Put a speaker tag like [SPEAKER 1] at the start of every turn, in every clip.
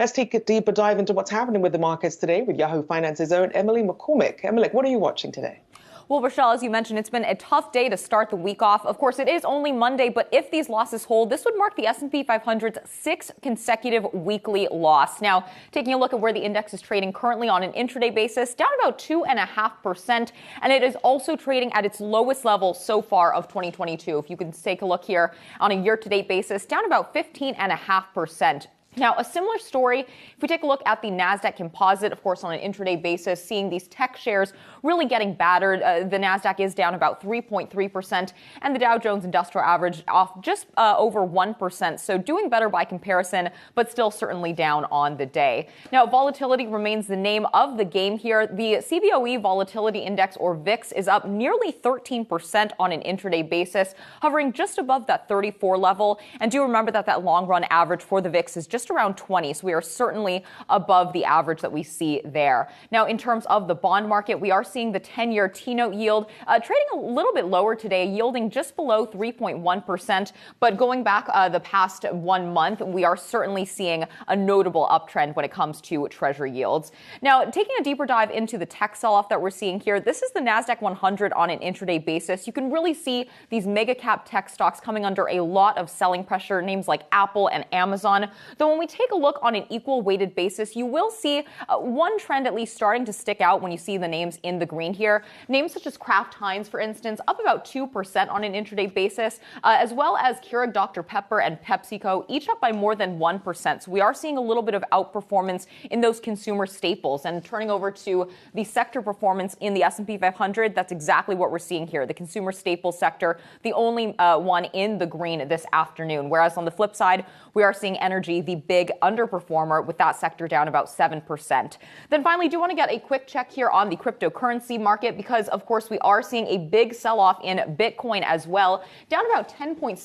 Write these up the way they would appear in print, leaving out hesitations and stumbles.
[SPEAKER 1] Let's take a deeper dive into what's happening with the markets today with Yahoo Finance's own Emily McCormick. Emily, what are you watching today?
[SPEAKER 2] Well, Rochelle, as you mentioned, it's been a tough day to start the week off. Of course, it is only Monday, but if these losses hold, this would mark the S&P 500's sixth consecutive weekly loss. Now, taking a look at where the index is trading currently on an intraday basis, down about 2.5%, and it is also trading at its lowest level so far of 2022. If you can take a look here on a year-to-date basis, down about 15.5%. Now, a similar story, if we take a look at the Nasdaq composite, of course, on an intraday basis, seeing these tech shares really getting battered. The Nasdaq is down about 3.3%, and the Dow Jones Industrial Average off just over 1%. So doing better by comparison, but still certainly down on the day. Now, volatility remains the name of the game here. The CBOE Volatility Index, or VIX, is up nearly 13% on an intraday basis, hovering just above that 34 level. And do remember that that long-run average for the VIX is just around 20, so we are certainly above the average that we see there. Now, in terms of the bond market, we are seeing the 10-year T-note yield trading a little bit lower today, yielding just below 3.1%. But going back the past 1 month, we are certainly seeing a notable uptrend when it comes to Treasury yields. Now, taking a deeper dive into the tech sell-off that we're seeing here, this is the Nasdaq 100 on an intraday basis. You can really see these mega cap tech stocks coming under a lot of selling pressure, names like Apple and Amazon. Though when we take a look on an equal weighted basis, you will see one trend at least starting to stick out when you see the names in the green here. Names such as Kraft Heinz, for instance, up about 2% on an intraday basis, as well as Keurig Dr. Pepper and PepsiCo, each up by more than 1%. So we are seeing a little bit of outperformance in those consumer staples. And turning over to the sector performance in the S&P 500, that's exactly what we're seeing here. The consumer staples sector, the only one in the green this afternoon. Whereas on the flip side, we are seeing energy, the big underperformer, with that sector down about 7%. Then finally, do want to get a quick check here on the cryptocurrency market because, of course, we are seeing a big sell-off in Bitcoin as well, down about 10.6%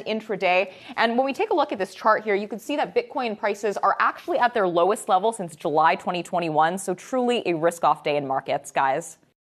[SPEAKER 2] intraday. And when we take a look at this chart here, you can see that Bitcoin prices are actually at their lowest level since July 2021. So truly a risk-off day in markets, guys.